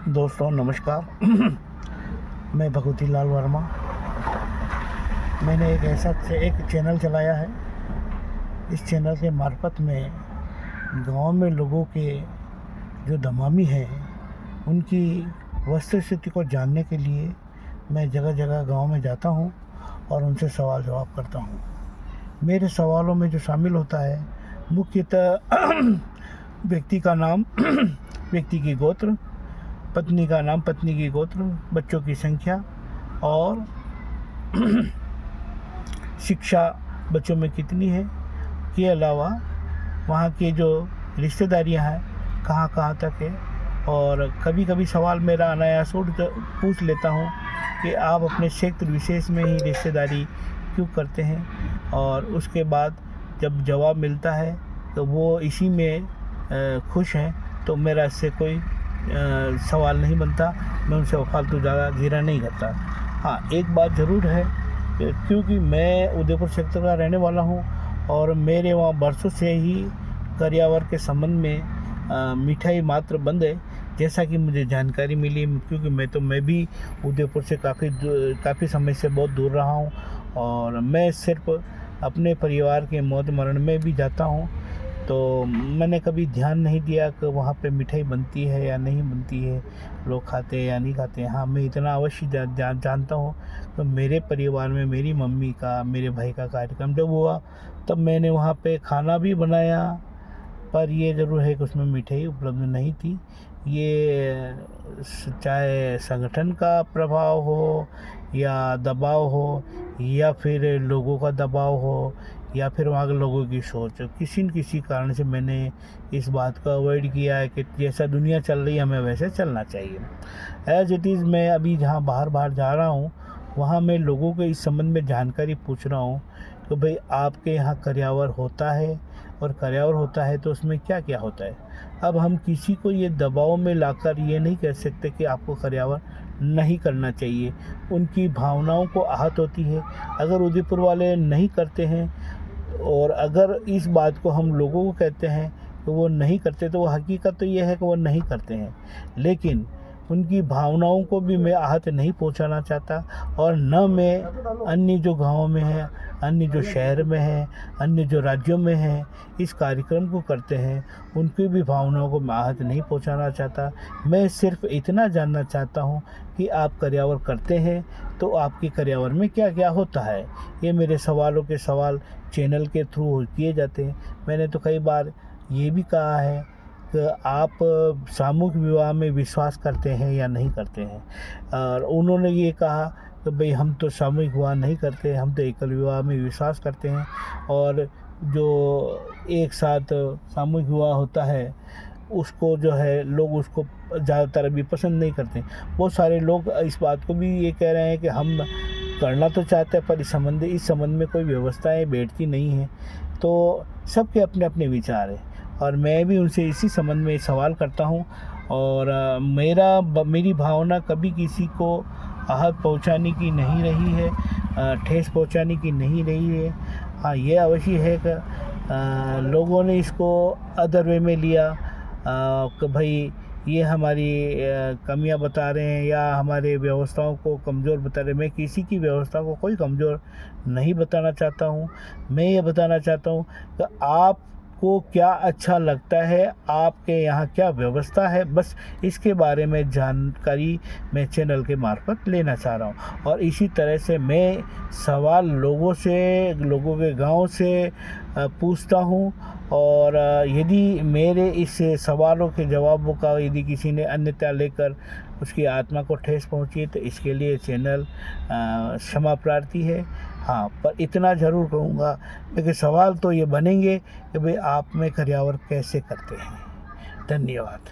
दोस्तों नमस्कार। मैं भगवती लाल वर्मा। मैंने एक चैनल चलाया है। इस चैनल के मार्फत में गांव में लोगों के जो दमामी हैं उनकी वस्तुस्थिति को जानने के लिए मैं जगह जगह गांव में जाता हूं और उनसे सवाल जवाब करता हूं। मेरे सवालों में जो शामिल होता है मुख्यतः व्यक्ति का नाम, व्यक्ति की गोत्र, पत्नी का नाम, पत्नी की गोत्र, बच्चों की संख्या और शिक्षा बच्चों में कितनी है, के अलावा वहाँ की जो रिश्तेदारियाँ हैं कहाँ कहाँ तक है। और कभी कभी सवाल मेरा अनायास पूछ लेता हूँ कि आप अपने क्षेत्र विशेष में ही रिश्तेदारी क्यों करते हैं, और उसके बाद जब जवाब मिलता है तो वो इसी में खुश हैं, तो मेरा इससे कोई सवाल नहीं बनता। मैं उनसे फालतू ज़्यादा घेरा नहीं करता। हाँ, एक बात ज़रूर है क्योंकि मैं उदयपुर क्षेत्र का रहने वाला हूँ और मेरे वहाँ बरसों से ही कर्यावर के संबंध में मिठाई मात्र बंद है, जैसा कि मुझे जानकारी मिली। क्योंकि मैं भी उदयपुर से काफ़ी समय से बहुत दूर रहा हूँ और मैं सिर्फ अपने परिवार के मौत मरण में भी जाता हूँ, तो मैंने कभी ध्यान नहीं दिया कि वहाँ पे मिठाई बनती है या नहीं बनती है, लोग खाते हैं या नहीं खाते हैं। हाँ, मैं इतना अवश्य जानता हूँ तो मेरे परिवार में मेरी मम्मी का, मेरे भाई का कार्यक्रम जब हुआ तब मैंने वहाँ पे खाना भी बनाया, पर ये ज़रूर है कि उसमें मिठाई उपलब्ध नहीं थी। ये चाहे संगठन का प्रभाव हो या दबाव हो या फिर लोगों का दबाव हो या फिर वहाँ के लोगों की सोच, किसी न किसी कारण से मैंने इस बात को अवॉइड किया है कि जैसा दुनिया चल रही है हमें वैसे चलना चाहिए। एज इट इज़ मैं अभी जहाँ बाहर जा रहा हूँ वहाँ मैं लोगों के इस संबंध में जानकारी पूछ रहा हूँ कि भाई आपके यहाँ कर्यावर होता है, और कर्यावर होता है तो उसमें क्या क्या होता है। अब हम किसी को ये दबाव में लाकर ये नहीं कह सकते कि आपको कर्यावर नहीं करना चाहिए। उनकी भावनाओं को आहत होती है। अगर उदयपुर वाले नहीं करते हैं और अगर इस बात को हम लोगों को कहते हैं तो वो नहीं करते, तो वो हकीकत तो ये है कि वो नहीं करते हैं। लेकिन उनकी भावनाओं को भी मैं आहत नहीं पहुंचाना चाहता, और न मैं अन्य जो गाँव में है, अन्य जो शहर में है, अन्य जो राज्यों में है इस कार्यक्रम को करते हैं उनकी भी भावनाओं को मैं आहत नहीं पहुंचाना चाहता। मैं सिर्फ इतना जानना चाहता हूं कि आप कर्यावर करते हैं तो आपके कर्यावर में क्या क्या होता है। ये मेरे सवालों के सवाल चैनल के थ्रू किए जाते हैं। मैंने तो कई बार ये भी कहा है कि आप सामूहिक विवाह में विश्वास करते हैं या नहीं करते हैं, और उन्होंने ये कहा कि भाई हम तो सामूहिक विवाह नहीं करते, हम तो एकल विवाह में विश्वास करते हैं। और जो एक साथ सामूहिक विवाह होता है उसको जो है लोग उसको ज़्यादातर अभी पसंद नहीं करते। बहुत सारे लोग इस बात को भी ये कह रहे हैं कि हम करना तो चाहते हैं पर इस संबंध में कोई व्यवस्थाएं बैठती नहीं हैं। तो सबके अपने अपने विचार हैं और मैं भी उनसे इसी संबंध में सवाल करता हूं। और मेरी भावना कभी किसी को आहत पहुंचाने की नहीं रही है, ठेस पहुंचाने की नहीं रही है। हाँ, ये अवश्य है कि लोगों ने इसको अदर वे में लिया कि भाई ये हमारी कमियां बता रहे हैं या हमारे व्यवस्थाओं को कमज़ोर बता रहे हैं। मैं किसी की व्यवस्था को कोई कमज़ोर नहीं बताना चाहता हूँ। मैं ये बताना चाहता हूँ कि आपको क्या अच्छा लगता है, आपके यहाँ क्या व्यवस्था है, बस इसके बारे में जानकारी मैं चैनल के मार्फत लेना चाह रहा हूँ। और इसी तरह से मैं सवाल लोगों के गांव से पूछता हूँ, और यदि मेरे इस सवालों के जवाबों का यदि किसी ने अन्यथा लेकर उसकी आत्मा को ठेस पहुंची तो इसके लिए चैनल क्षमा प्रार्थी है। हाँ, पर इतना ज़रूर कहूँगा कि सवाल तो ये बनेंगे कि भाई आप में कर्यावर कैसे करते हैं। धन्यवाद।